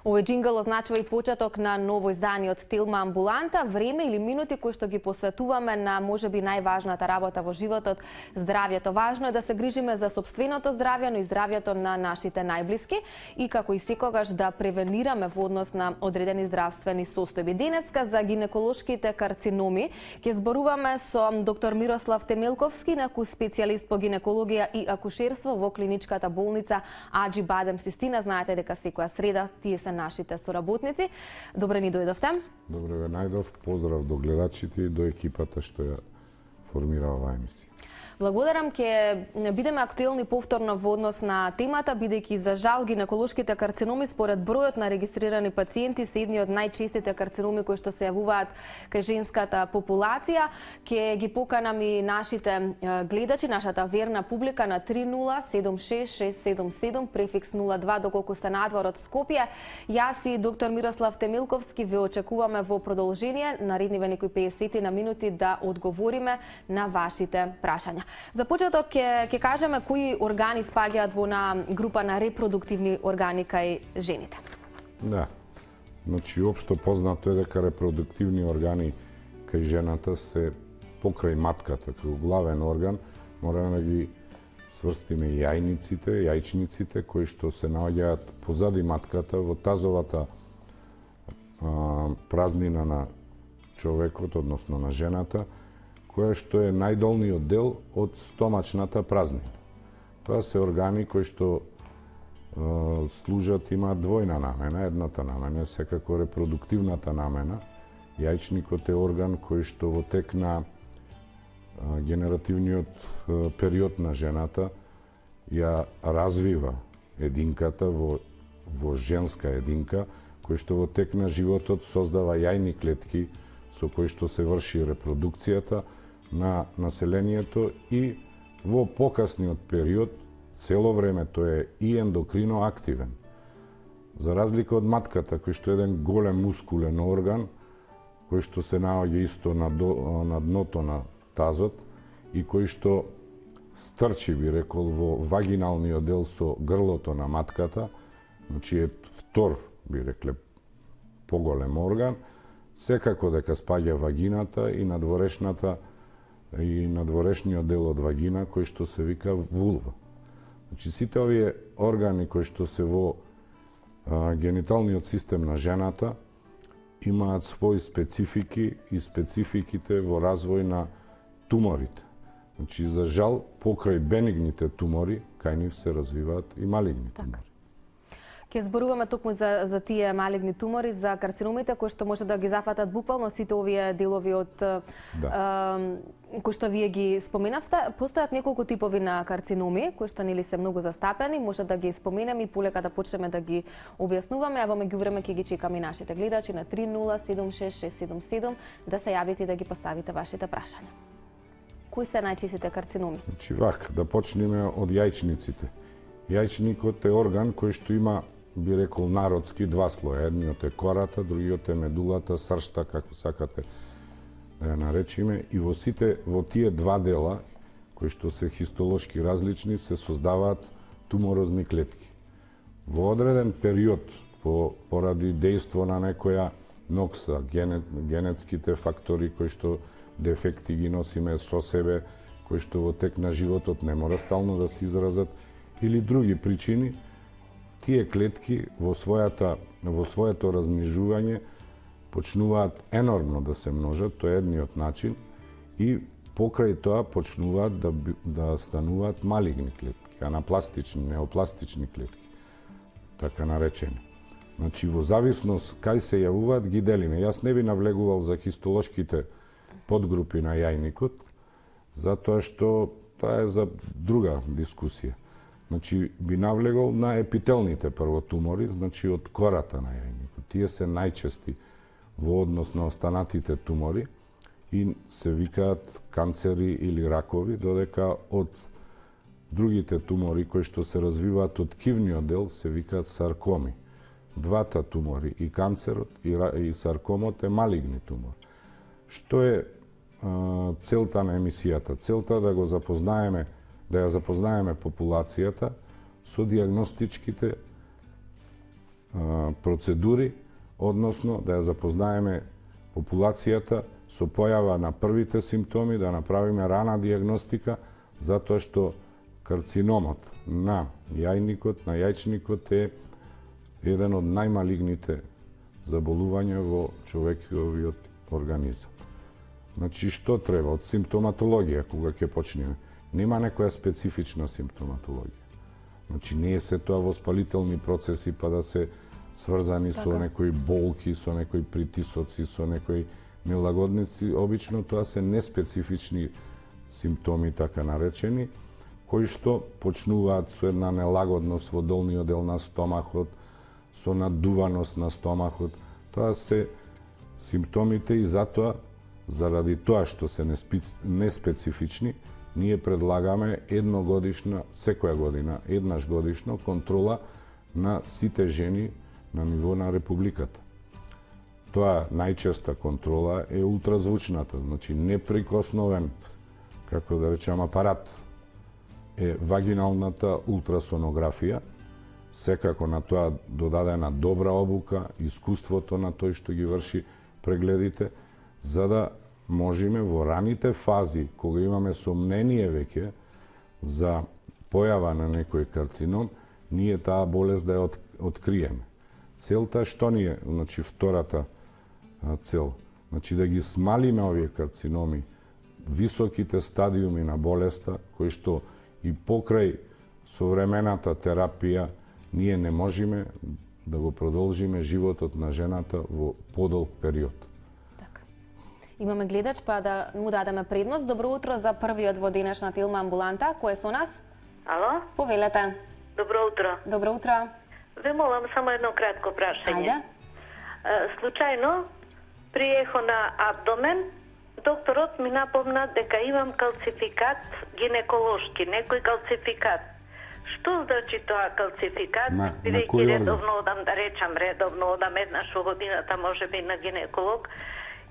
Овој джингл означува и почеток на ново издание од Телма амбуланта, време или минути кои што ги посветуваме на можеби најважната работа во животот, здравјето. Важно е да се грижиме за сопственото здравје, но и здравјето на нашите најблиски и како и секогаш да превенираме во однос на одредени здравствени состојби. Денеска за гинеколошките карциноми ќе зборуваме со доктор Мирослав Темелковски, специјалист по гинекологија и акушерство во клиничката болница Аџи Бадем Систина. Знаете дека секоја среда тие се нашите соработници. Добре ни дојдовте. Добре ве најдов. Поздрав до гледачите и до екипата што ја формира оваа емисија. Благодарам, ќе бидеме актуелни повторно во однос на темата, бидејќи за жал гинеколошките карциноми според бројот на регистрирани пациенти се едни од најчестите карциноми кои што се јавуваат кај женската популација. Ќе ги поканам и нашите гледачи, нашата верна публика на 3076677 префикс 02 доколку сте надвор од Скопје. Јас и доктор Мирослав Темелковски ве очекуваме во продолжение наредниве некои 50 на минути да одговориме на вашите прашања. За почеток ќе кажеме кои органи спаѓаат во на група на репродуктивни органи кај жените. Да. Значи, општо познато е дека репродуктивни органи кај жената се покрај матката, како главен орган, мораме да ги сврстиме јајниците, јајчниците, кои што се наоѓаат позади матката во тазовата празнина на човекот, односно на жената, која што е најдолниот дел од стомачната празнина. Тоа се органи кои што служат, имаат двојна намена. Едната намена е секако репродуктивната намена. Јајчникот е орган кој што во тек на генеративниот период на жената ја развива единката во женска единка, кој што во тек на животот создава јајни клетки со кои што се врши репродукцијата на населението и во покасниот период цело време тој е и ендокрино активен. За разлика од матката, кој што е еден голем мускулен орган, кој што се наоѓа исто на дното на тазот и кој што стрчи, би рекол, во вагиналниот дел со грлото на матката, значи е втор, би рекле, поголем орган, секако дека спаѓа вагината и надворешниот дел од вагина, кој што се вика вулва. Значи, сите овие органи кои што се во гениталниот систем на жената имаат своји специфики и спецификите во развој на туморите. Значи, за жал, покрај бенигните тумори, кај нив се развиваат и малигни тумори. Ќе зборуваме токму за тие малигни тумори, за карциномите кои што може да ги зафатат буквално сите овие делови од кои што вие ги споменавте. Постојат неколку типови на карциноми кои што нели се многу застапени, може да ги споменеме и полека да почнеме да ги објаснуваме, а во меѓувреме ќе ги чекаме и нашите гледачи на 3076677 да се јавите и да ги поставите вашите прашања. Кои се најчестите карциноми? Значи вака, да почнеме од јајчниците. Јајчникот е орган кој што има, би рекол народски, два слоја. Едниот е кората, другиот е медулата, сршта, како сакате да ја наречиме. И во тие два дела, кои што се хистолошки различни, се создаваат туморозни клетки. Во одреден период, поради дејство на некоја нокса, генетските фактори кои што дефекти ги носиме со себе, кои што во тек на животот не мора стално да се изразат, или други причини, тие клетки во своето размножување почнуваат енормно да се множат, тоа е едниот начин, и покрај тоа почнуваат да стануваат малигни клетки, анапластични, неопластични клетки, така наречени. Значи, во зависност кај се јавуваат, ги делиме. Јас не би навлегувал за хистолошките подгрупи на јајникот, затоа што тоа е за друга дискусија. Значи, би навлегол на епителните прво тумори, значи од кората на јајникот. Тие се најчести во однос на останатите тумори и се викаат канцери или ракови, додека од другите тумори кои што се развиваат од кивниот дел се викаат саркоми. Двата тумори, и канцерот и саркомот, е малигни тумор. Што е целта на емисијата? Целта да ја запознаеме популацијата со диагностичките процедури, односно да ја запознаеме популацијата со појава на првите симптоми, да направиме рана диагностика, затоа што карциномот на јајникот, на јајчникот е еден од најмалигните заболувања во човековиот организам. Значи, што треба? Од симптоматологија, кога ќе почнеме. Нема некоја специфична симптоматологија. Значи, не е се тоа воспалителни процеси, па да се сврзани со некои болки, со некои притисоци, со некои нелагодници. Обично тоа се неспецифични симптоми, така наречени, кои што почнуваат со една нелагодност во долниот дел на стомахот, со надуваност на стомахот. Тоа се симптомите и затоа, заради тоа што се неспецифични, ние предлагаме едногодишна, секоја година, еднаш годишно, контрола на сите жени на ниво на Републиката. Тоа најчеста контрола е ултразвучната, значи неприкосновен, како да речем, апарат е вагиналната ултрасонографија, секако на тоа додадена добра обука, искуството на тој што ги врши прегледите, за да можеме во раните фази, кога имаме сомнение веќе за појава на некој карцином, ние таа болест да ја откриеме. Целта што ни е, значи втората цел, значи да ги смалиме овие карциноми, високите стадиуми на болеста, кои што и покрај современата терапија ние не можеме да го продолжиме животот на жената во подолг период. Така. Имаме гледач, па да му дадеме предност. Добро утро за првиот во денешна Телма амбуланта. Кој е со нас? Ало? Повелете. Добро утро. Добро утро. Ве молам само едно кратко прашање. Ајде. Случајно, приехо на абдомен, докторот ми напомна дека имам калцификат гинеколошки, некој калцификат. Што значи тоа калцификат? Бидејќи редовно одам, да речам редовно одам еднаш во годината, можеби на гинеколог,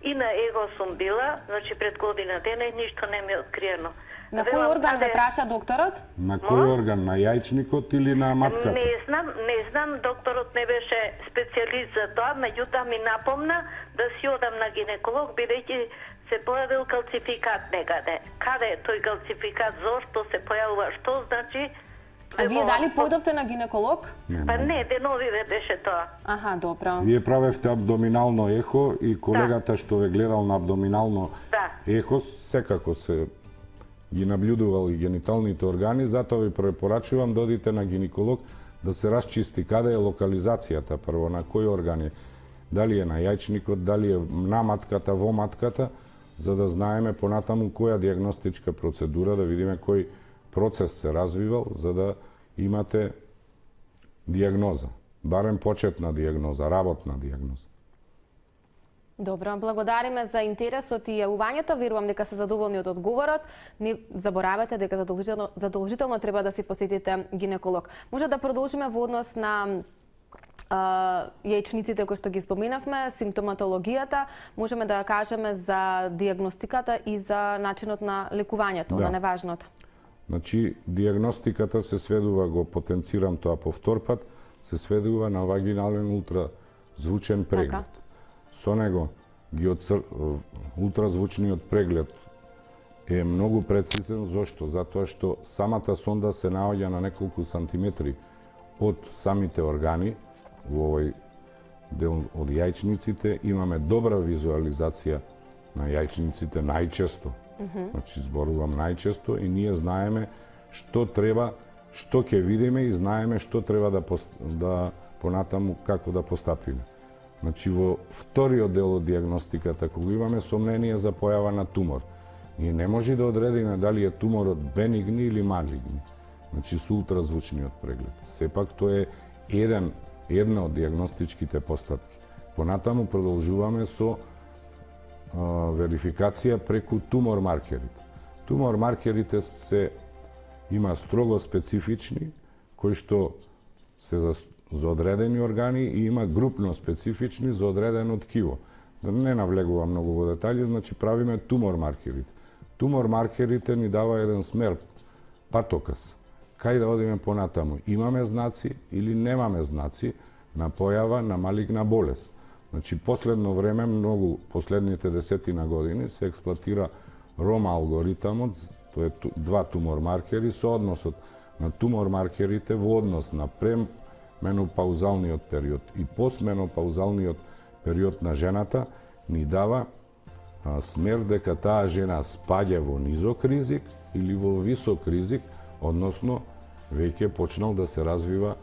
и на его сум била, значи пред година дена и ништо не ми е откриено. На кој орган ве праша докторот? На кој орган? На јајчникот или на матката? Не знам, докторот не беше специјалист за тоа, меѓутоа ми напомна да си одам на гинеколог, бидејќи се појавил калцификат некаде. Каде е тој калцификат? Зошто се појавува? Што значи? А вие дали појдовте на гинеколог? Па не, деновиве беше тоа. Аха, добро. Вие правевте абдоминално ехо и колегата што ве гледал на абдоминално ехо, секако се ги наблюдувал и гениталните органи, затоа ви препорачувам да одите на гинеколог да се расчисти каде е локализацијата, прво на кој орган е, дали е на јајчникот, дали е на матката, во матката, за да знаеме понатаму која диагностичка процедура, да видиме кој процес се развивал, за да имате диагноза, барем почетна диагноза, работна диагноза. Добро, благодариме за интересот и јавувањето. Верувам дека се задоволни од одговорот. Не заборавате дека задолжително треба да си посетите гинеколог. Може да продолжиме во однос на јајчниците кои што ги споменавме, симптоматологијата, можеме да кажеме за диагностиката и за начинот на лекувањето на неважното. Значи, диагностиката се сведува, го потенцирам тоа по втор пат, се сведува на вагинален ултразвучен преглед. Со него ултразвучниот преглед е многу прецизен. Зошто? Затоа што самата сонда се наоѓа на неколку сантиметри од самите органи во овој дел од јајчниците. Имаме добра визуализација на јајчниците најчесто. Значи, зборувам најчесто и ние знаеме што треба, што ќе видиме и знаеме што треба да понатаму како да постапиме. Значи, во вториот дел од диагностиката, кога имаме сомнение за појава на тумор, ние не може да одредиме дали е туморот бенигни или малигни. Значи, со ултразвучниот преглед. Сепак, тоа е една од диагностичките постапки. Понатаму продолжуваме со верификација преку тумор маркерите. Тумор маркерите има строго специфични, кои што се за одредени органи и има групно специфични за одредено ткиво. Да не навлегувам многу во детали, значи правиме тумор маркерите. Тумор маркерите ни дава еден смер, патоказ. Кај да одиме понатаму? Имаме знаци или немаме знаци? на појава на малигна болест. Значи, последно време, многу, последните 10 години, се експлоатира Рома алгоритамот, тоа е два тумор маркери, со односот на тумор маркерите во однос на пременопаузалниот период и постменопаузалниот период на жената, ни дава смер дека таа жена спаѓа во низок ризик или во висок ризик, односно веќе почнал да се развива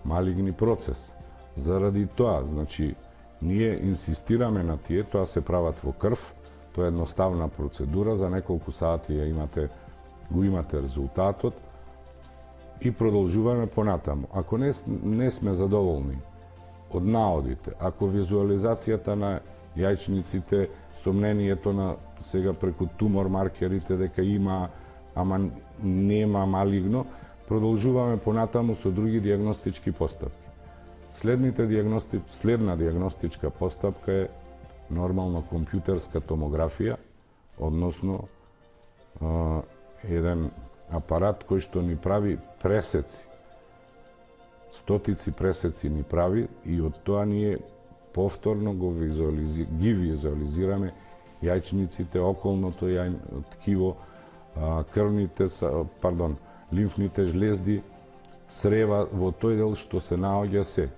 малигни процес. Заради тоа, значи, ние инсистираме на тие, тоа се прават во крв, тоа е едноставна процедура, за неколку сати го имате резултатот и продолжуваме понатаму. Ако не сме задоволни од наодите, ако визуализацијата на јајчниците, сомнението на сега преку тумор маркерите дека има, ама нема малигно, продолжуваме понатаму со други дијагностички постапки. Следна дијагностичка постапка е нормално компјутерска томографија, односно еден апарат кој што ни прави пресеци. Стотици пресеци ни прави и од тоа ние повторно ги визуализираме јајчниците, околното ткиво, лимфните жлезди, црева, во тој дел што се наоѓа се.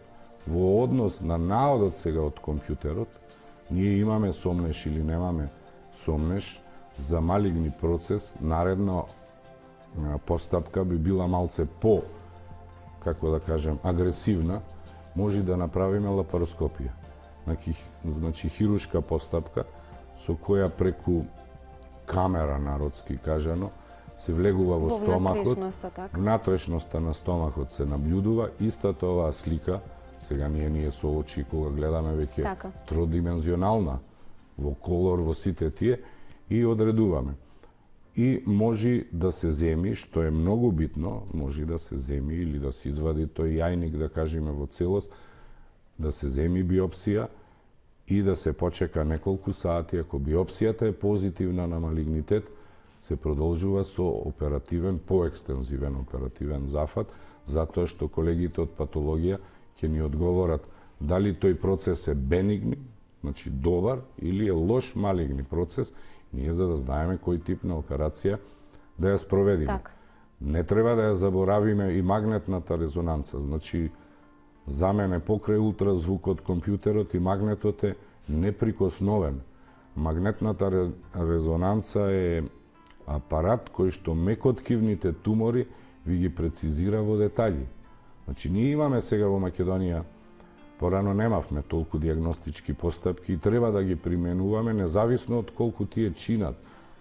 Во однос на наодот сега од компјутерот, ние имаме сомнеш или немаме сомнеш за малигни процес, наредна постапка би била малце по, како да кажем, агресивна, може да направиме лапароскопија. Значи, хирушка постапка со која преку камера, народски кажано, се влегува во стомахот, внатрешноста на стомахот се наблюдува, истата оваа слика, сега ние со очи кога гледаме веќе тродимензионална, во колор, во сите тие, и одредуваме. И може да се земи, што е многу битно, може да се земи или да се извади тој јајник, да кажеме во целост, да се земи биопсија и да се почека неколку сати. Ако биопсијата е позитивна на малигнитет, се продолжува со оперативен, поекстензивен оперативен зафат, затоа што колегите од патологија ќе ни одговорат дали тој процес е бенигни, значи добар, или е лош малигни процес, ние за да знаеме кој тип на операција да ја спроведиме. Не треба да ја заборавиме и магнетната резонанца. Значи, за мене покрај ултразвукот, компјутерот и магнетот е неприкосновен. Магнетната резонанца е апарат кој што мекоткивните тумори ви ги прецизира во детали. Значи, ние имаме сега во Македонија, порано немавме толку дијагностички постапки и треба да ги применуваме независно од колку тие чинат,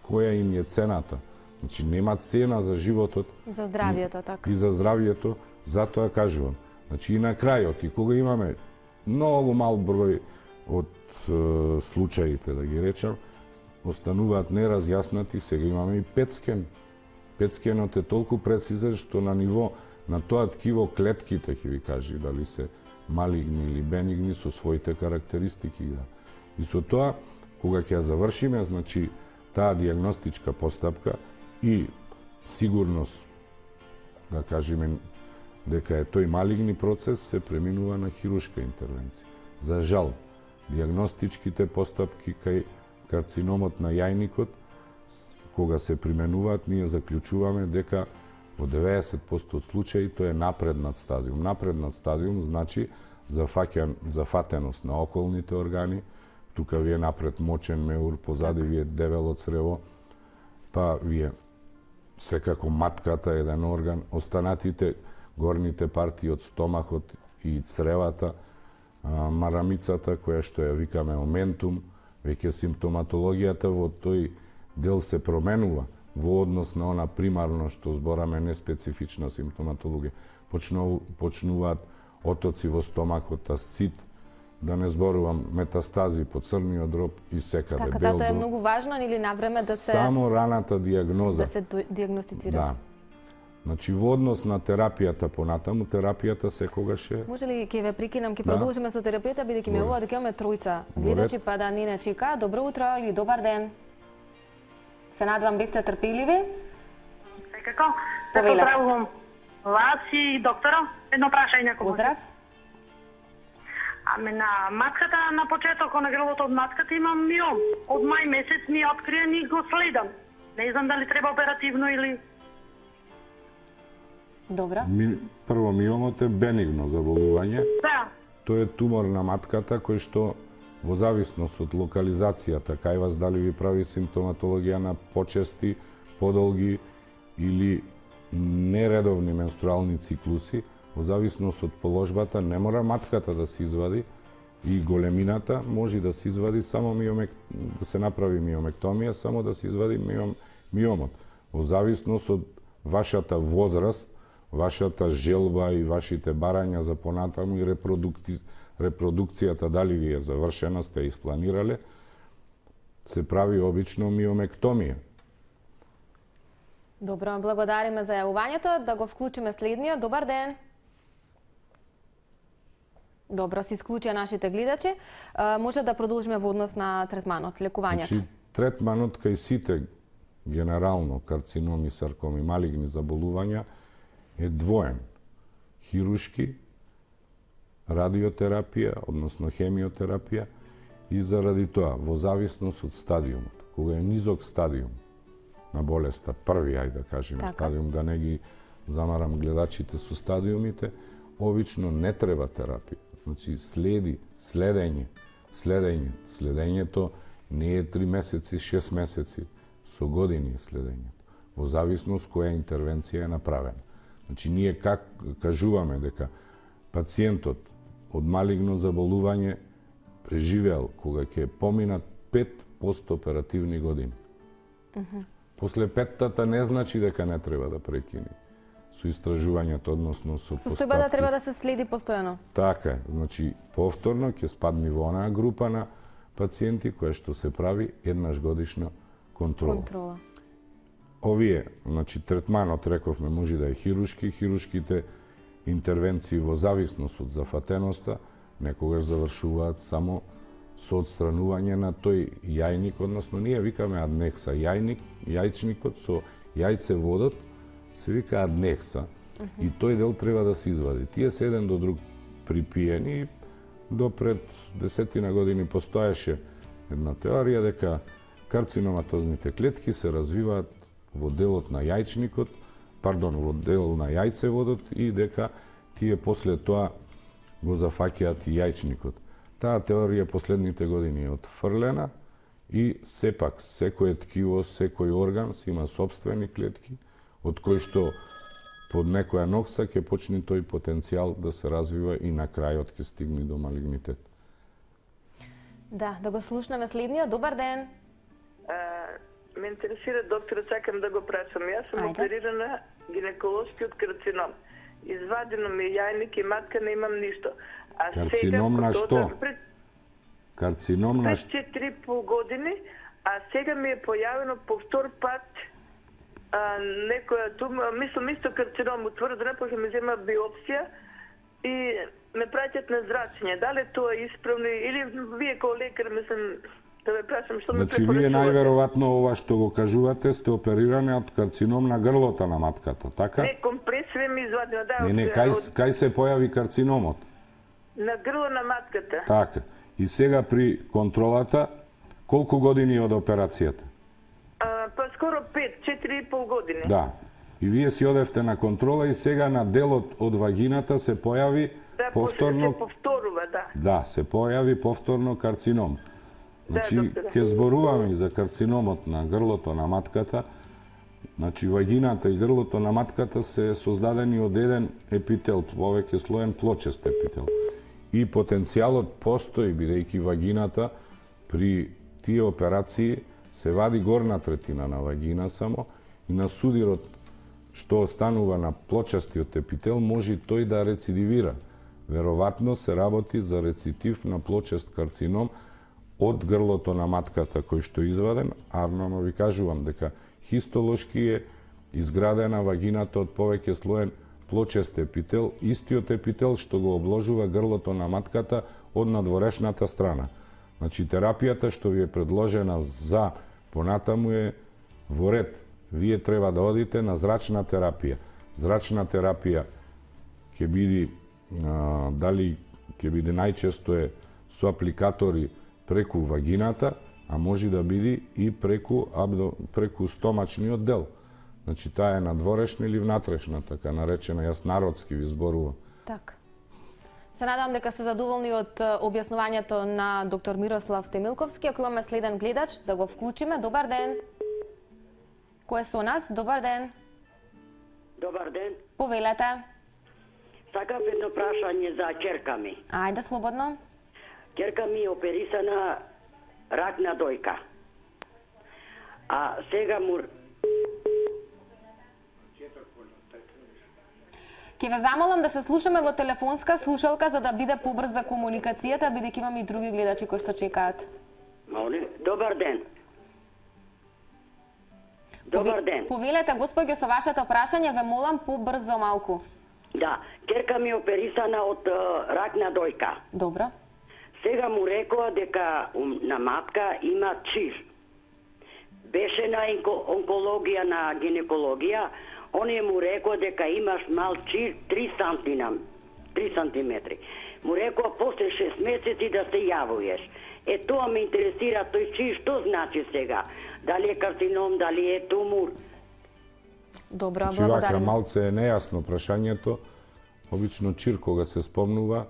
која им е цената. Значи, нема цена за животот. За здравието, така. И за здравието, затоа кажувам. Значи, и на крајот, и кога имаме многу мал број од случаите, да ги речам, остануваат неразјаснати, сега имаме и петскен. Петскенот е толку прецизен што на ниво на тоа ткиво клетките, ќе ви кажи, дали се малигни или бенигни, со своите карактеристики. И со тоа, кога ќе завршиме, значи, таа дијагностичка постапка и сигурност, да кажеме, дека е тој малигни процес, се преминува на хирушка интервенција. За жал, дијагностичките постапки кај карциномот на јајникот, кога се применуваат, ние заклучуваме дека во 90% од случаи тоа е напреднат стадиум. Напреднат стадиум значи зафатеност на околните органи, тука ви е напред мочен меур, позади ви е дебело црево, па ви е секако матката, еден орган, останатите горните партии од стомахот и цревата, марамицата, која што ја викаме оментум, веќе симптоматологијата во тој дел се променува во однос на она примарно што збораме неспецифична симптоматологија. Почнуваат отоци во стомакот, асцит, да не зборувам метастази по црниот дроб и секаде така, бел затоа е дроб. многу важно или на време да се Само раната дијагноза. да се дијагностицира. Да. Значи во однос на терапијата понатаму, терапијата секогаш е. Може ли ќе ве прекинам, ќе продолжиме со терапијата, бидејќи ме ова дека имаме тројца гледачи, па да ни не чека. Добро утро или добар ден. Се надевам бевте трпеливи. Како? Се поздравувам вас и доктора. Едно прашање ако може. Поздрав. Ами на матката, на почетокот на грлото од матката имам миом. Од мај месец ми е откриен и го следам. Не знам дали треба оперативно или... Добра. Прво, миомот е бенигно заболување. Да. Тоа е тумор на матката кој што во зависност од локализацијата кај вас дали ви прави симптоматологија на почести, подолги или нередовни менструални циклуси, во зависност од положбата не мора матката да се извади и големината може да се извади само да се направи миомектомија, само да се извади миомот. Во зависност од вашата возраст, вашата желба и вашите барања за понатаму и репродукцијата дали ви е завршена, сте испланирале, се прави обично миомектомија. Добро, благодариме за јавувањето. Да го вклучиме следниот. Добар ден. Добро, се исклучија нашите гледачи. Може да продолжиме во однос на третманот, лекувањето. Значи, третманот кај сите генерално карциноми, саркоми, малигни заболувања е двоен. Хирушки, радиотерапија, односно хемиотерапија, и заради тоа, во зависност од стадиумот. Кога е низок стадиум на болеста, први, ајде да кажеме, стадиум, да не ги замарам гледачите со стадиумите, обично не треба терапија. Значи, следењето не е 3 месеци, 6 месеци, со години е следењето, во зависност која интервенција е направена. Значи, ние кажуваме дека пациентот од малигно заболување преживеал кога ќе поминат 5 постоперативни години. После петтата не значи дека не треба да прекини со истражувањето, односно со постапки. Состојбата треба да се следи постојано. Така е. Значи, повторно ќе спадни во онаа група на пациенти која што се прави еднаш годишна контрола. Овие, значи, третманот, рековме, може да е хирушки. Хирушките интервенции во зависност од зафатеноста некогаш завршуваат само со отстранување на тој јајник, односно ние викаме аднекса. Јајчникот со јајцеводот се вика аднекса и тој дел треба да се извади. Тие се еден до друг припиени и до пред 10 години постоеше една теорија дека карциноматозните клетки се развиваат во делот на јајчникот, во дел на јајцеводот и дека тие после тоа го зафаќаат и јајчникот. Таа теорија последните години е отфрлена и сепак секој ткиво, секој орган си има сопствени клетки од кои што под некоја нокса ќе почне тој потенцијал да се развива и на крајот ќе стигне до малигнитет. Да го слушнеме следниот. Добар ден. Ме интересира, доктор, сакам да го прашам. Јас сум оперирана гинеколошки од карцином. Извадено ми јајник и матка, не имам ништо. Карцином на што? Карцином на што? Пред 4,5 години, а сега ми е појавено по втор пат некоја тума, мислам исто карцином утврдена, па ќе ми зема биопсија и ме праќат на зрачење. Дали тоа е исправно или вие како лекар, мислам, да ме прашам што ме препорачувате? Значи, вие најверојатно ова што го кажувате сте оперирани од карцином на грлото на матката, така? Не, компресија ми извадено, да. Не, кај се појави карциномот? На грло на матката. Така. И сега при контролата, колку години од операцијата? Па скоро 4,5 години. Да. И вие си одевте на контрола и сега на делот од вагината се појави повторно... се повторува, да. Да, се појави повторно карцином. Значи, ќе зборуваме и за карциномот на грлото на матката. Значи, вагината и грлото на матката се создадени од еден епител, повеќе слоен плочест епител. И потенцијалот постои, бидејќи вагината при тие операции се вади горна третина на вагина само и на судирот што останува на плочастиот епител може тој да рецидивира. Веројатно се работи за рецидив на плочест карцином од грлото на матката кој што е изваден, а ви кажувам дека хистолошки е изградена вагината од повеќе слоен плочест епител, истиот епител што го обложува грлото на матката од надворешната страна. Значи, терапијата што ви е предложена за понатаму е во ред. Вие треба да одите на зрачна терапија. Зрачна терапија ќе биде дали ќе биде најчесто е со апликатори преку вагината, а може да биде и преку стомачниот дел. Значи, таа е надворешна или внатрешна, така наречена, јас народски ви зборувам. Така. Се надам дека сте задоволни од објаснувањето на доктор Мирослав Темилковски. Ако имаме следен гледач, да го вклучиме. Добар ден. Кој е со нас? Добар ден. Добар ден. Повелете. Сакам едно прашање за ќерка ми. Ајде, слободно. Ќерка ми е оперисана рак на дојка. А сега му... Ќе ве замолам да се слушаме во телефонска слушалка за да биде побрза комуникацијата, бидејќи имаме и други гледачи кои што чекаат. Добар ден. Добар ден. Повелете, господје, со вашето прашање, ве молам побрзо малку. Да, ќерка ми е оперисана од рак на дојка. Добро. Сега му рекоа дека на матка има чир. Беше на онкологија, на гинекологија, оние му рекоа дека имаш мал чир 3 сантиметри. Му рекоа после 6 месеци да се јавуеш. Тоа ме интересира, тој чир што значи сега? Дали е карцином, дали е тумор? Добро, Значи, вака благодарим. малце е нејасно прашањето. Обично чир кога се спомнува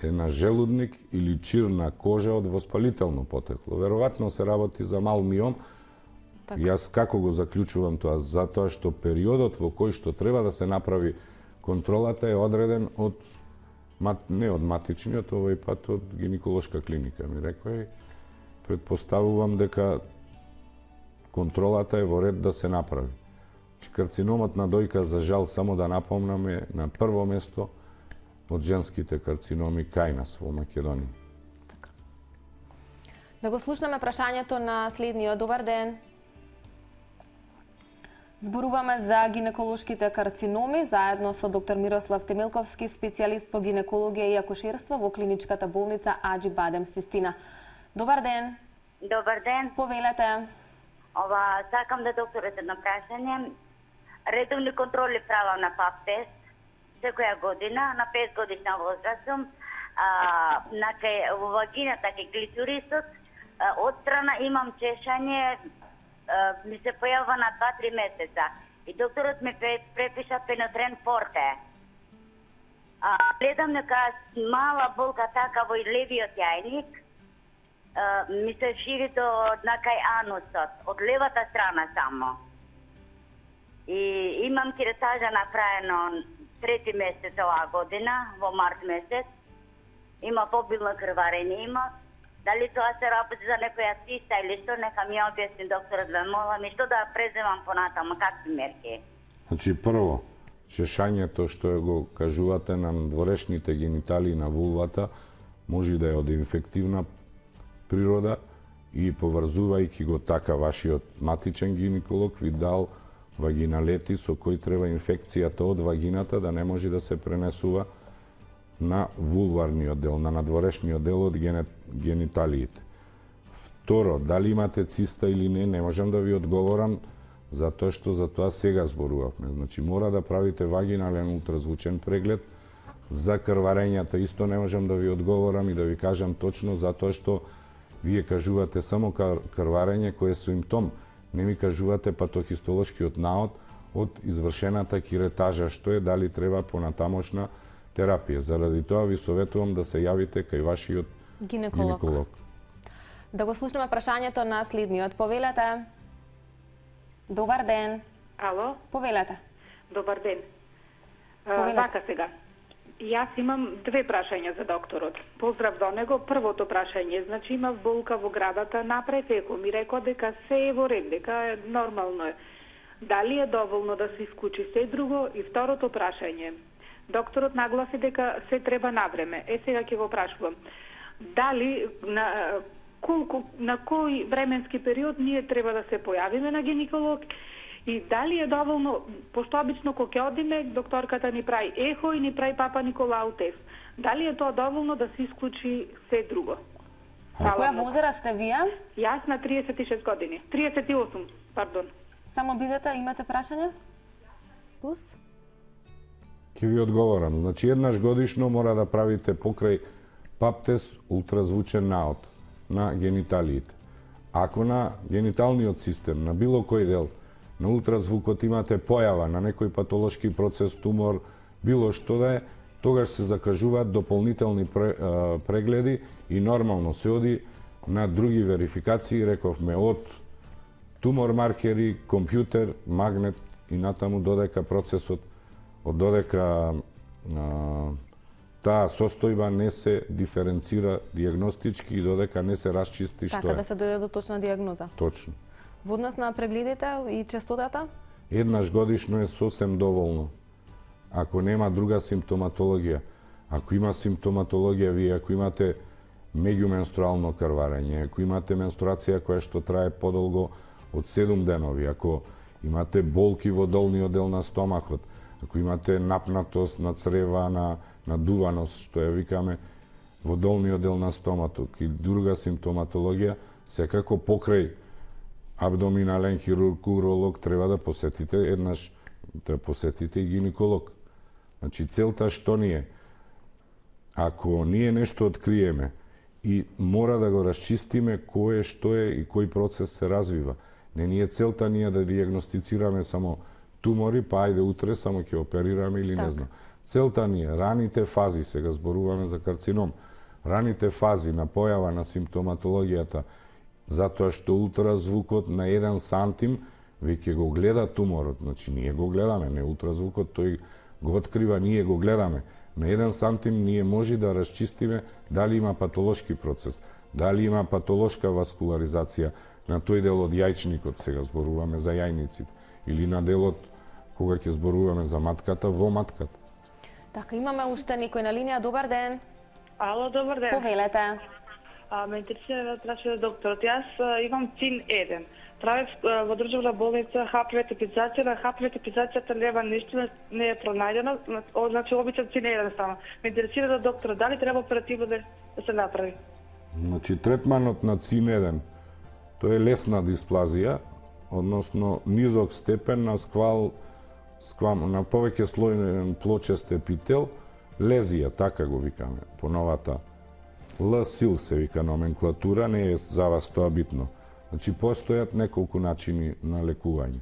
е на желудник или чир на кожа од воспалително потекло. Веројатно се работи за мал миом. Така. Јас како го заклучувам тоа? Затоа што периодот во кој што треба да се направи контролата е одреден од не од матичниот, овој пат од гинеколошка клиника. Ми рекоа и предпоставувам дека контролата е во ред да се направи. Карциномот на дојка, за жал, само да напомнаме, на прво место од женските карциноми кај нас во Македонија. Да го слушнеме прашањето на следниот. Добар ден. Зборуваме за гинеколошките карциноми заедно со доктор Мирослав Темилковски, специјалист по гинекологија и акушерство во клиничката болница Аџи Бадем Систина. Добар ден. Добар ден. Повелете. Сакам да докторот едно прашање. Редовни контроли правам на ПАП тест секоја година, на 5 годишна возраст сум. Во вагината кај клиторисот, отстрана имам чешање, ми се појавува на 2-3 месеца. И докторот ми препиша пенотрен форте. Гледам дека мала болка така во левиот јајник, ми се шири до кај анусот, од левата страна само. И имам киретажа направено 3 месец оваа година, во март месец. Има побилно крварење, има. Дали тоа се работи за некоја циста или што, нека ми објасни докторот, ве молам, и што да преземам понатаму, какви мерки? Значи, прво, чешањето што го кажувате на надворешните гениталии на вулвата може да е од инфективна природа и поврзувајќи го така вашиот матичен гинеколог ви дал вагиналети со кои треба инфекцијата од вагината да не може да се пренесува на вулварниот дел, на надворешниот дел од гениталиите. Второ, дали имате циста или не можам да ви одговорам, затоа што за тоа сега зборувавме. Значи, мора да правите вагинален ултразвучен преглед. За крварењата исто не можам да ви одговорам и да ви кажам точно, затоа што вие кажувате само крварење кој е симптом. Не ми кажувате патохистолошкиот наод од извршената киретажа, што е, дали треба понатамошна терапија. Заради тоа ви советувам да се јавите кај вашиот гинеколог. Да го слушнеме прашањето на следниот. Повелете. Добар ден. Ало? Повелете. Добар ден. Повелете. Вака сега. Јас имам 2 прашања за докторот. Поздрав до него. Првото прашање, значи имав болка во градата, напред еко ми рекоа дека се е во ред, дека е нормално е. Дали е доволно да се исклучи се друго? И второто прашање. Докторот нагласи дека се треба на време. Сега ќе го прашувам. Дали на кој временски период ние треба да се појавиме на гинеколог? И дали е доволно, пошто обично кога ќе одиме, докторката ни прави ехо и ни прави папа Николау тест. Дали е тоа доволно да се исклучи се друго? На која возраст сте вие? Јас на 36 години. 38, пардон. Само бидете, имате прашање? Плюс? Ќе ви одговорам. Значи, еднаш годишно мора да правите покрај пап тест ултразвучен наод на гениталиите. Ако на гениталниот систем, на било кој дел, на ултразвукот имате појава на некој патолошки процес, тумор, било што да е, тогаш се закажуваат дополнителни прегледи и нормално се оди на други верификации, рековме, од тумор маркери, компјутер, магнет и натаму додека процесот, додека таа состојба не се диференцира диагностички и додека не се расчисти што Така е. да се дојде до точна диагноза. Точно. Во однос на прегледите и честотата? Еднаш годишно е сосем доволно. Ако нема друга симптоматологија, ако има симптоматологија, вие ако имате меѓуменструално крварење, ако имате менструација која што трае подолго од 7 денови, ако имате болки во долниот дел на стомахот, ако имате напнатост на црева, на надуваност, што ја викаме, во долниот дел на стоматот и друга симптоматологија, секако покрај абдоминален хирург, уролог, треба да посетите еднаш, да посетите и гинеколог. Значи, целта што ни е? Ако ние нешто откриеме и мора да го расчистиме кој е, што е и кој процес се развива. Не ни е целта ние да диагностицираме само тумори, па ајде утре само ќе оперираме или не знам. Целта ни е раните фази, сега зборуваме за карцином, раните фази на појава на симптоматологијата, затоа што ултразвукот на 1 сантим веќе го гледа туморот. Значи, ние го гледаме, не ултразвукот, тој го открива, ние го гледаме. На 1 сантим ние може да расчистиме дали има патолошки процес, дали има патолошка васкуларизација на тој дел од јајчникот, сега зборуваме за јајниците, или на делот кога ќе зборуваме за матката, во матката. Така, имаме уште некој на линија. Добар ден. Ало, добар ден. Повелете. Ме интересира да прашувам докторот. Јас имам ЦИН-1. Правев во државна болница ХПВ типизација, на ХПВ типизацијата нема ништо, не е пронајдено, значи обичен ЦИН-1 само. Ме интересира да докторот дали треба оперативно да се направи. Значи, третманот на ЦИН-1, тоа е лесна дисплазија, односно низок степен на на повеќе слојен плочест епител, лезија, така го викаме, по новата Л-сил се вика номенклатура, не е за вас тоа битно. Значи, постојат неколку начини на лекување.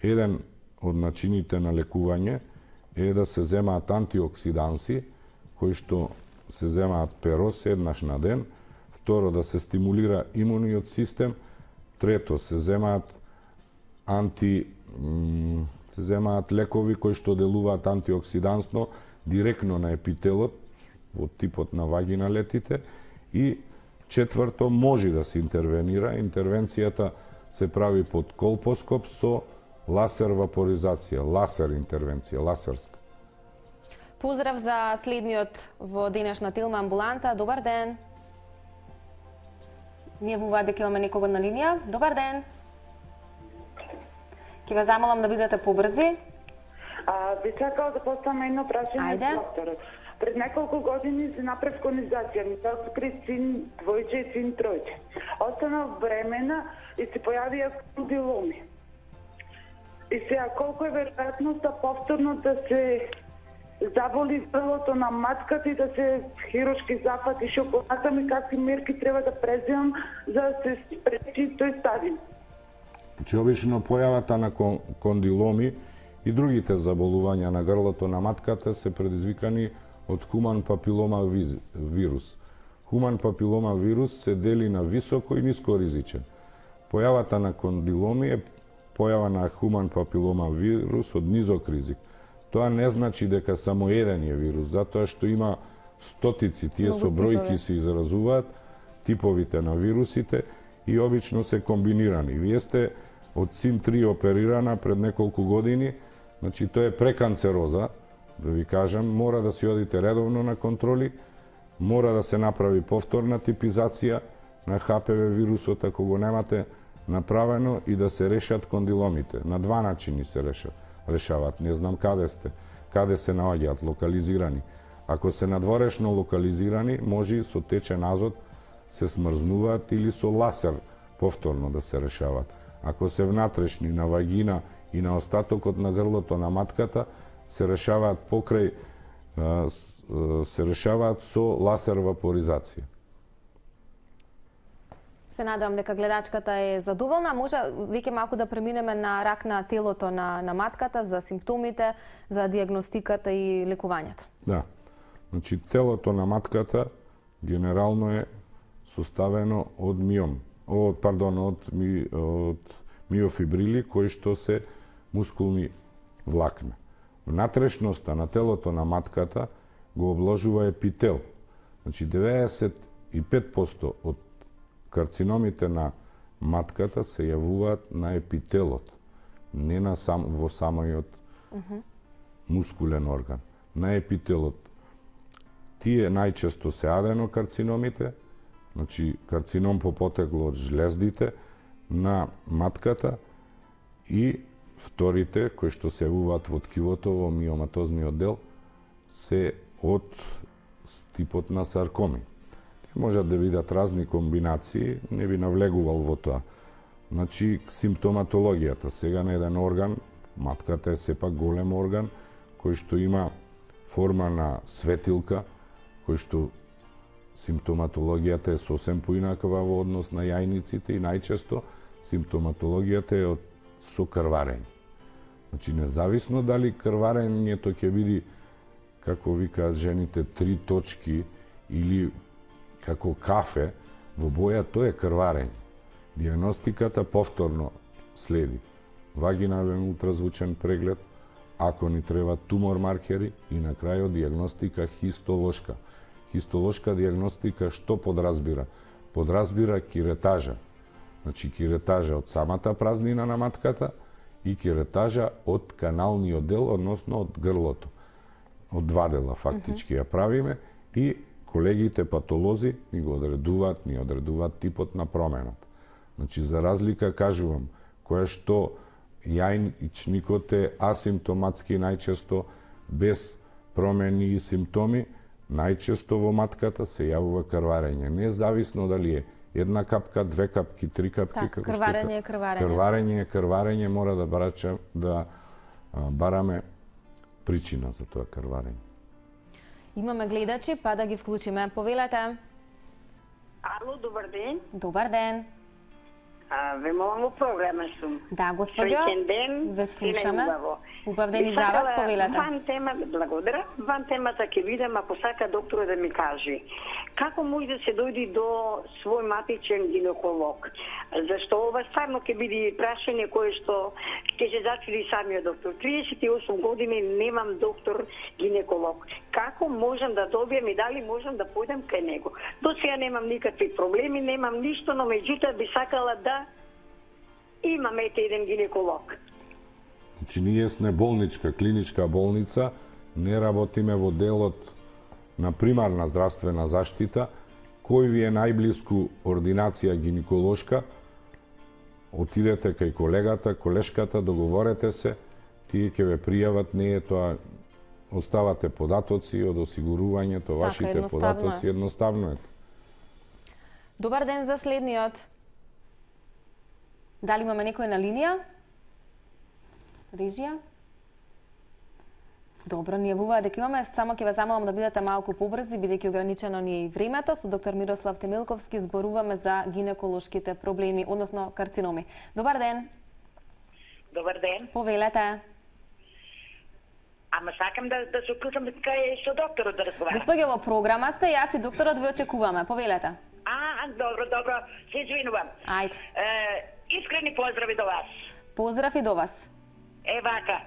Еден од начините на лекување е да се земаат антиоксиданси, кои што се земаат перос еднаш на ден, второ да се стимулира имуниот систем, трето се земаат лекови кои што делуваат антиоксидансно директно на епителот, во типот на вагиналетите, и четврто може да се интервенира. Интервенцијата се прави под колпоскоп со ласер вапоризација, ласер интервенција, ласерска. Поздрав за следниот во денешна Телма амбуланта. Добар ден. Ние во дека имаме некого на линија. Добар ден. Ќе ве замолам да бидете побрзи. Би сакала да поставам едно прашање за докторот. Пред неколку години се направи конизација, ми се откри ЦИН двојче и ЦИН тројче. Останав бремена и се појавија кондиломи. И сега, колку е веројатноста повторно да се заболи грлото на матката и да се хируршки зафати шоколата и какви мерки треба да преземам за да се спречи тој стадиум? Че обично појавата на кондиломи и другите заболувања на грлото на матката се предизвикани од хуман папилома вирус. Хуман папилома вирус се дели на високо и ниско ризичен. Појавата на кондиломи е појава на хуман папилома вирус од низок ризик. Тоа не значи дека само еден е вирус, затоа што има стотици, тие со бројки се изразуваат, типовите на вирусите и обично се комбинирани. Вие сте од ЦИН-3 оперирана пред неколку години, значи тоа е преканцероза, да ви кажам, мора да си одите редовно на контроли, мора да се направи повторна типизација на ХПВ вирусот ако го немате направено и да се решат кондиломите. На два начини се решават. Не знам каде сте, каде се наоѓаат, локализирани. Ако се надворешно локализирани, може со течен азот се смрзнуваат или со ласер повторно да се решават. Ако се внатрешни на вагина и на остатокот на грлото на матката, се решаваат се решаваат со лазер вапоризација. Се надевам дека гледачката е задоволна. Може веќе малку да преминеме на рак на телото на матката, за симптомите, за диагностиката и лекувањето. Да. Значи, телото на матката генерално е составено од миофибрили кои што се мускулни влакна. Внатрешноста на телото на матката го обложува епител. Значи 95% од карциномите на матката се јавуваат на епителот, не на во самиот мускулен орган, на епителот. Тие најчесто се аденокарциномите, значи карцином по потекло од жлездите на матката, и вторите кои што се јавуваат во ткивото, во миоматозниот дел, се од типот на саркоми. Можат да видат разни комбинации, не би навлегувал во тоа. Значи, симптоматологијата. Сега на еден орган, матката е сепак голем орган, кој што има форма на светилка, кој што симптоматологијата е сосем поинаква во однос на јајниците и најчесто симптоматологијата е со крварење. Значи, независно дали крварењето ќе биде, како викаат жените, 3 точки или како кафе во боја, тоа е крварење. Диагностиката повторно следи вагинален ултразвучен преглед, ако ни треба тумор маркери и на крајот диагностика хистолошка. Хистолошка диагностика што подразбира? Подразбира киретажа. Значи киретажа од самата празнина на матката и киретажа од каналниот дел, односно од грлото. Од два дела фактички ја правиме и колегите патолози ни го одредуваат типот на промената. Значи, за разлика, кажувам, кое што јајничникот е асимптоматски најчесто без промени и симптоми, најчесто во матката се јавува крварење. Независно дали е една капка, 2 капки, 3 капки, како крварење е крварење. Крварење е крварење, мора да бараме причина за тоа крварење. Имаме гледачи, па да ги вклучиме. Повелете. Ало, добар ден. Добар ден. Ве молам во програма сум. Да, господјо. Среќен ден. Ве слушаме. Убав ден и за вас, повелете. Ван тема, благодарам. Ван темата ќе видам, ако сака доктор да ми каже. Како може да се дојде до свој матичен гинеколог? Зашто ова стварно ќе биде прашање кое што ќе се зачуди самиот доктор. 38 години немам доктор гинеколог. Како можам да добијам и дали можам да појдам кај него? До сега немам никакви проблеми, немам ништо, но меѓутоа би сакала да имаме еден гинеколог. Значи, ние сме болничка, клиничка болница, не работиме во делот на примарна здравствена заштита. Кој ви е најблиску ординација гинеколошка, отидете кај колегата, колешката, договорете се, тие ќе ве пријават, не е тоа, оставате податоци од осигурувањето, вашите податоци, едноставно е. Добар ден за следниот. Дали имаме некој на линија? Режија? Добро, ни јавуваат дека имаме, само ќе ве замолам да бидете малку побрзи, бидејќи ограничено ни е и времето. Со доктор Мирослав Темилковски зборуваме за гинеколошките проблеми, односно карциноми. Добар ден. Добар ден. Повелете. Ама сакам да се уклучам кај со докторот да разговарам. Господје, во програма сте, јас и докторот ве очекуваме. Повелете. Добро, се извинувам. Ајде. Искрени поздрави до вас. Поздрав и до вас. Вака,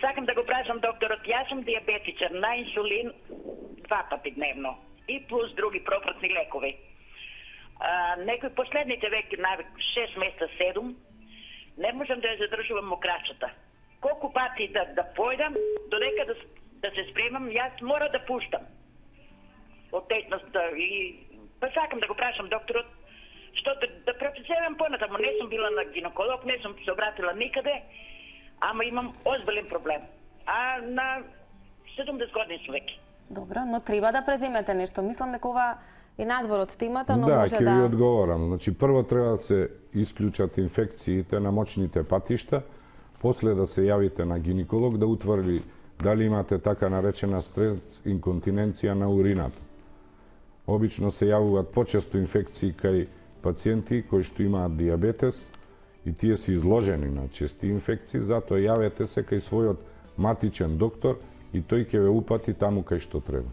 сакам да го прашам докторот, јас сум диабетичар на инсулин 2 пати дневно и плюс други пропратни лекови. Некои последните веќе на 6 месеца 7 не можам да ја задржувам мокрачата. Колку пати да појдам, додека да се спремам, јас мора да пуштам. Од тетност и па сакам да го прашам докторот, што да процесирам понатаму. Не сум била на гинеколог, не сум се обратила никаде, ама имам озбилен проблем. А на 70 години сум веќе. Добро, но треба да преземете нешто. Мислам дека ова е надвор од темата, но да, може ќе ви одговорам. Значи, прво треба да се исклучат инфекциите на мочните патишта, после да се јавите на гинеколог да утврди дали имате така наречена стрес инконтиненција на урината. Обично се јавуваат почесто инфекции кај пациенти кои што имаат диабетес и тие се изложени на чести инфекции, затоа јавете се кај својот матичен доктор и тој ќе ве упати таму кај што треба.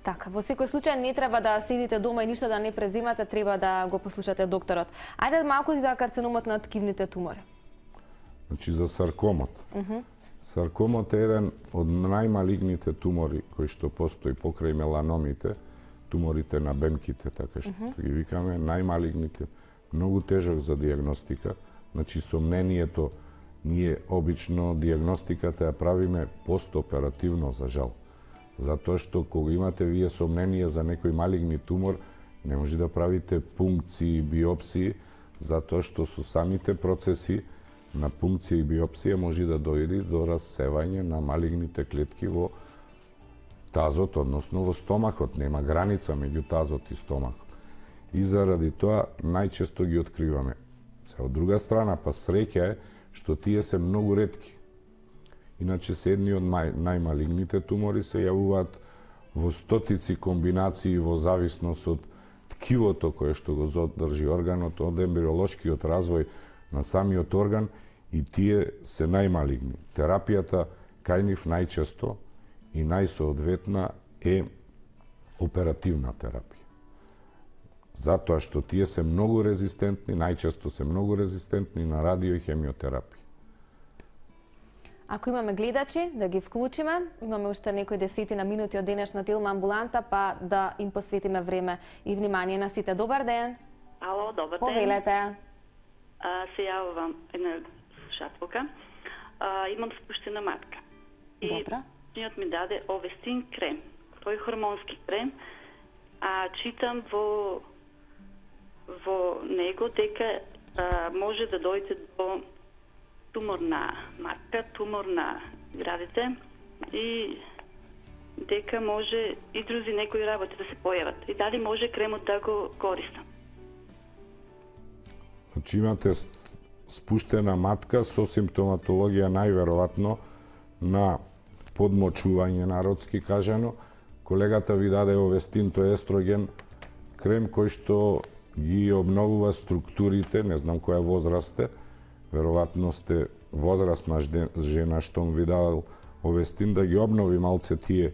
Така, во секој случај не треба да седите дома и ништо да не презимате, треба да го послушате докторот. Ајде малку за карциномот на ткивните тумори. Значи за саркомот. Саркомот е еден од најмалигните тумори кои што постои покрај меланомите, туморите на бемките, така што ги викаме, најмалигните, многу тежок за диагностика. Значи сомнението, ние обично диагностиката ја правиме постоперативно, за жал. Затоа што кога имате вие сомнение за некој малигни тумор, не може да правите пункции, биопсии, затоа што со самите процеси на пункција и биопсија може да дојде до рассевање на малигните клетки во тазот, односно во стомахот. Нема граница меѓу тазот и стомахот. И заради тоа најчесто ги откриваме. Се од друга страна, па среќа е што тие се многу ретки. Иначе се едни од најмалигните тумори се јавуваат во стотици комбинации во зависност од ткивото кое што го задржи органот, од ембриолошкиот развој на самиот орган, и тие се најмалигни. Терапијата кај нив најчесто и најсоодветна е оперативна терапија. Затоа што тие се многу резистентни, најчесто се многу резистентни на радио и хемиотерапија. Ако имаме гледачи, да ги вклучиме, имаме уште некои десетина минути од денешна Телма амбуланта, па да им посветиме време и внимание на сите. Добар ден. Ало, добар ден. Повелете. Се јавувам една слушателка. Имам спуштена матка. Добра. И ми даде Овестин крем. Тој хормонски крем. А читам во него дека може да дојде до тумор на матка, тумор на градите и дека може и други некои работи да се појават. И дали може кремот да го користам? Значи имате спуштена матка со симптоматологија најверојатно на подмочување, народски кажано. Колегата ви даде Овестин, тој естроген крем кој што ги обновува структурите, не знам која возраст е, веројатно сте возрастна жена што ви дал Овестин, да ги обнови малце тие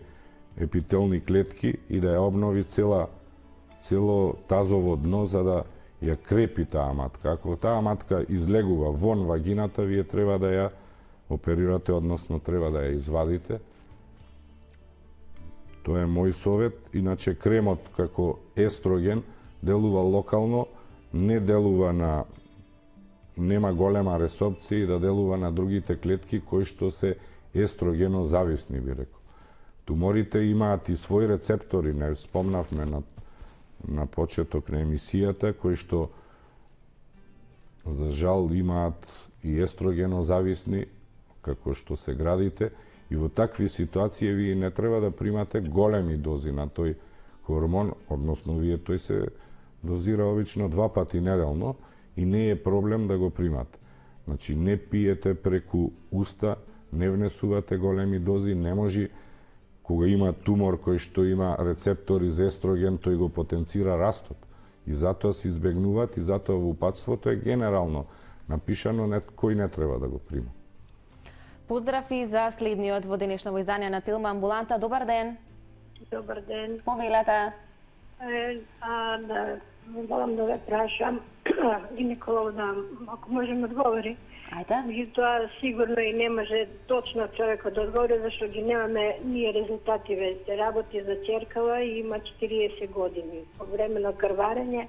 епителни клетки и да ја обнови цело тазово дно за да ја крепи таа матка. Ако таа матка излегува вон вагината, вие треба да ја оперирате, односно треба да ја извадите. Тоа е мој совет. Иначе кремот како естроген делува локално, не делува нема голема ресорбција и да делува на другите клетки кои што се естрогено зависни, би рекол. Туморите имаат и своји рецептори, не спомнавме на почеток на емисијата, кои што за жал имаат и естрогено зависни, како што се градите, и во такви ситуации вие не треба да примате големи дози на тој хормон, односно тој се дозира обично 2 пати неделно и не е проблем да го примате. Значи не пиете преку уста, не внесувате големи дози, не може кога има тумор кој што има рецептори за естроген, тој го потенцира растот. И затоа се избегнуваат и затоа во упатството е генерално напишано кој не треба да го прима. Поздрав и за следниот во денешно издание на Телма амбуланта. Добар ден. Добар ден. Повелете. Волам да ве прашам, гинеколог ако може да одговори. Ајде. Меѓутоа сигурно и не може точно човекот да одговори, зашто ги немаме ние резултати веќе. Работи за ќеркава и има 40 години. По време на крварење,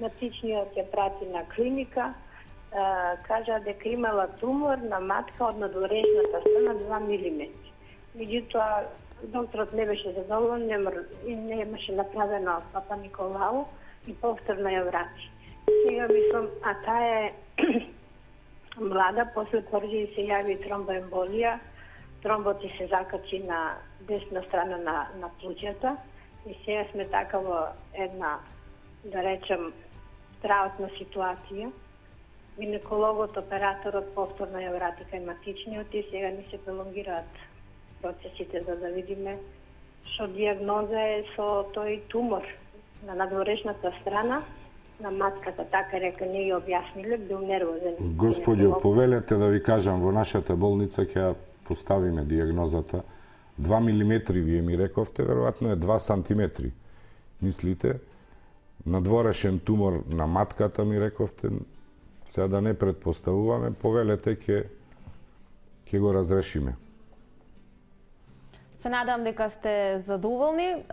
матичниот ја прати на клиника, кажа дека имала тумор на матка од надворешната страна 2 мм. Меѓутоа, докторот не беше задоволен, не имаше направено Папа Николао и повторно ја врати. Сега мислам, а таа е млада, после пороđај се јави тромбоемболија, тромбот се закачи на десна страна на плуќата и сега сме така во една, да речем, страутна ситуација. Гинекологот, операторот повторно ја врати кај матичниот и сега ни се пролонгираат процесите за да видиме што диагноза е со тој тумор на надворешната страна на матката, така река, не ја објасниле, бил нервозен. Господјо, повелете да ви кажам, во нашата болница ќе ја поставиме диагнозата. 2 милиметри, вие ми рековте, веројатно е 2 сантиметри. Мислите? Надворешен тумор на матката, ми рековте, сега да не предпоставуваме, повелете, ќе го разрешиме. Се надам дека сте задоволни.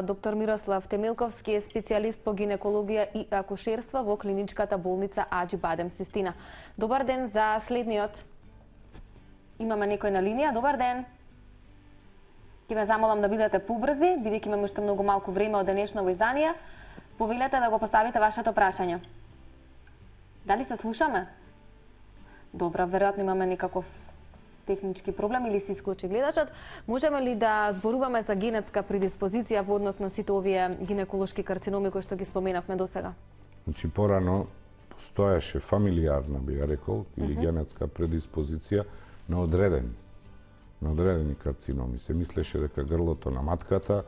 Доктор Мирослав Темилковски е специјалист по гинекологија и акушерство во клиничката болница Аџи Бадем Систина. Добар ден за следниот. Имаме некој на линија. Добар ден. Ќе ве замолам да бидете побрзи, бидејќи имаме уште многу малку време од денешното издание. Повелете да го поставите вашето прашање. Дали се слушаме? Добра, веројатно имаме некаков технички проблем или се исклучи гледачот. Можеме ли да зборуваме за генетска предиспозиција во однос на сите овие гинеколошки карциноми кои што ги споменавме досега? Значи, порано постоеше фамилиарна, би ја рекол, или генетска предиспозиција на одредени карциноми. Се мислеше дека грлото на матката,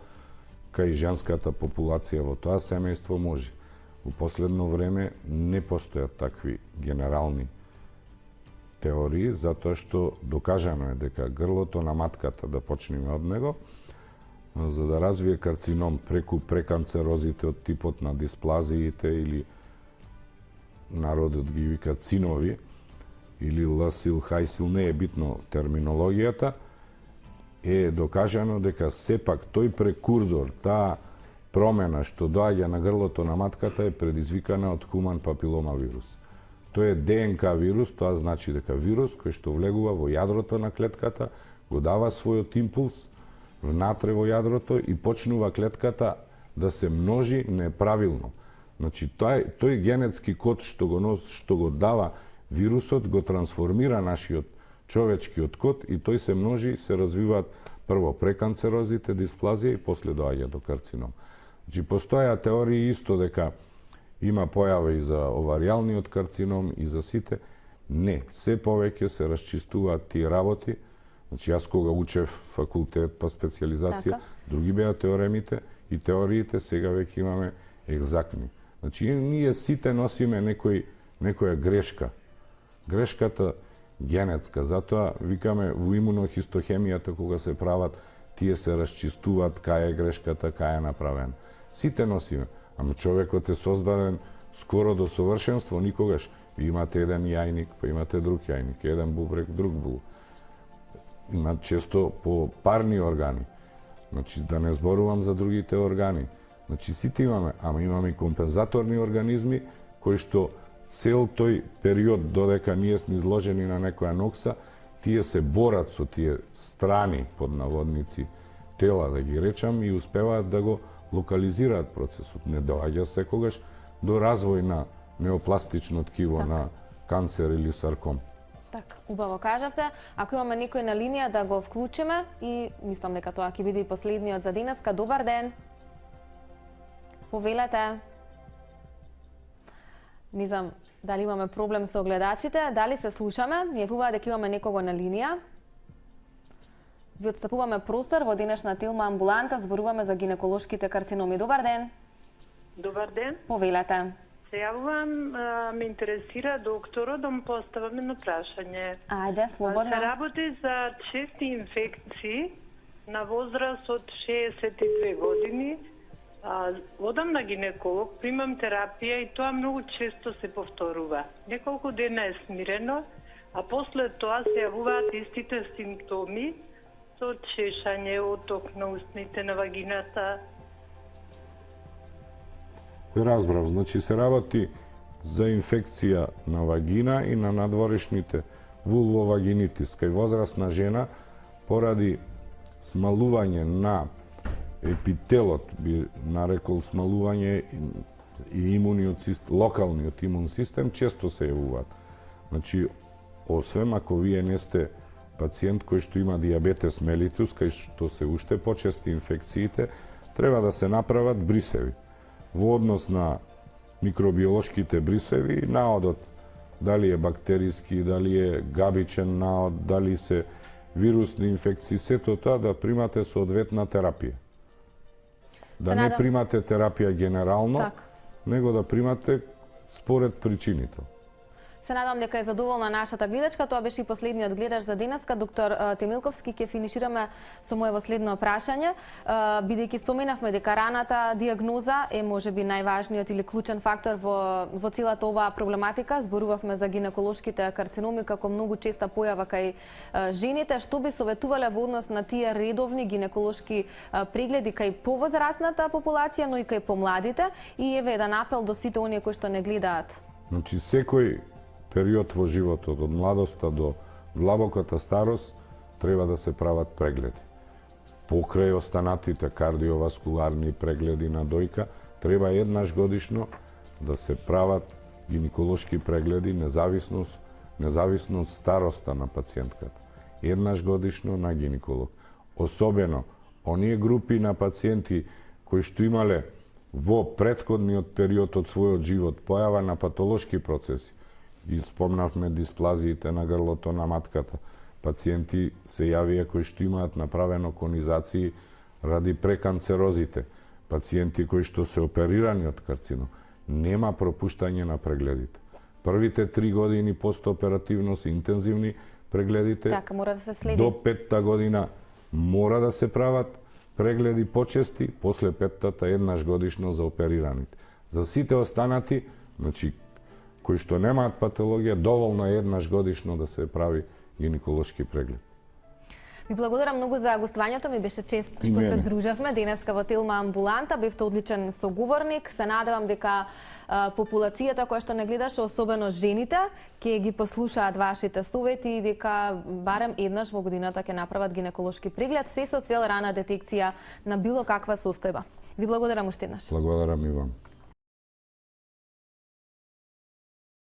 кај женската популација во тоа семејство може. Во последно време не постојат такви генерални теории, затоа што докажано е дека грлото на матката, да почнеме од него, за да развие карцином преку преканцерозите од типот на дисплазиите или народот ги вика цинови, или ласил, хајсил, не е битно терминологијата, е докажано дека сепак тој прекурзор, таа промена што доаѓа на грлото на матката е предизвикана од хуман папилома вирус. Тој е ДНК вирус, тоа значи дека вирус кој што влегува во јадрото на клетката, го дава својот импулс внатре во јадрото и почнува клетката да се множи неправилно. Значи тој генетски код што го дава вирусот го трансформира нашиот човечкиот код и тој се множи, се развиваат прво преканцерозите, дисплазија и после доаѓа до карцином. Значи постоја теории исто дека има појава и за оваријалниот карцином и за сите. Не, се повеќе се расчистуваат тие работи. Значи јас кога учев факултет па специјализација, други беа теоремите и теориите, сега веќе имаме екзактни. Значи ние сите носиме некоја грешка. Грешката генетска, затоа викаме во имунохистохемијата кога се прават, тие се расчистуваат кај е грешката, кај е направен. Сите носиме, ама човекот е создаден скоро до совршенство, никогаш. Ви имате еден јајник, па имате друг јајник, еден бубрек, друг бубрек. Има често по парни органи. Значи да не зборувам за другите органи. Значи сите имаме, ама имаме и компензаторни организми кои што цел тој период додека ние сме изложени на некоја нокса, тие се борат со тие страни под наводници тела, да ги речам, и успеваат да го локализираат процесот. Не доаѓа секогаш до развој на неопластично ткиво на канцер или сарком. Така, убаво кажавте. Ако имаме некој на линија да го вклучиме и мислам дека тоа ќе биде и последниот за денеска. Добар ден. Повелете. Не знам дали имаме проблем со гледачите, дали се слушаме. Ми е фува дека имаме некого на линија. Ви отстапуваме простор во денешна Телма амбуланта, зборуваме за гинеколошките карциноми. Добар ден. Добар ден. Повелете. Се јавувам, ме интересира докторот да му поставам едно прашање. Ајде, слободно. Се работи за чести инфекции на возраст од 62 години. Одам на гинеколог, примам терапија и тоа многу често се повторува. Неколку дена е смирено, а после тоа се јавуваат истите симптоми со чешање, оток на устните, на вагината. Разбрав, значи се работи за инфекција на вагина и на надворешните вулвовагинитис. Кај возрастна жена поради смалување на епителот, би нарекол смалување и имуниот систем, локалниот имун систем, често се јавуваат. Значи, освен ако вие не сте пациент кој што има диабетес мелитус, кај што се уште почести инфекциите, треба да се направат брисеви. Во однос на микробиолошките брисеви, наодот, дали е бактериски, дали е габичен наод, дали се вирусни инфекции, сето тоа да примате соодветна терапија. Да не примате терапија генерално, него да примате според причините. Се надам дека е задоволна нашата гледачка. Тоа беше и последниот гледач за денеска. Доктор Темилковски, ќе финишираме со моево следно прашање. Бидејќи споменавме дека раната диагноза е можеби најважниот или клучен фактор во целата оваа проблематика. Зборувавме за гинеколошките карциноми како многу честа појава кај жените. Што би советувале во однос на тие редовни гинеколошки прегледи кај повозрасната популација, но и кај помладите? И еве еден апел до сите оние кои што не гледаат. Значи, секој период во животот, од младоста до длабоката старост, треба да се прават прегледи. Покрај останатите кардиоваскуларни прегледи на дојка, треба еднаш годишно да се прават гинеколошки прегледи, независно од староста на пациентката. Еднаш годишно на гинеколог. Особено, оние групи на пациенти кои што имале во претходниот период од својот живот појава на патолошки процеси, ги спомнавме дисплазиите на грлото на матката. Пациенти се јавија кои што имаат направено конизации ради преканцерозите. Пациенти кои што се оперирани од карцином. Нема пропуштање на прегледите. Првите 3 години постоперативно се интензивни прегледите. Така, мора да се следи. До 5-та година мора да се прават прегледи почести, после 5-тата еднаш годишно за оперираните. За сите останати, значи, кои што немаат патологија, доволно е еднаш годишно да се прави гинеколошки преглед. Ви благодарам многу за гостувањето, ми беше чест што се дружевме денеска во Телма амбуланта, бевте одличен соговорник. Се надевам дека популацијата која што не гледаше, особено жените, ќе ги послушаат вашите совети и дека барем еднаш во годината ќе направат гинеколошки преглед, се со цел рана детекција на било каква состојба. Ви благодарам уште еднаш. Благодарам и вам.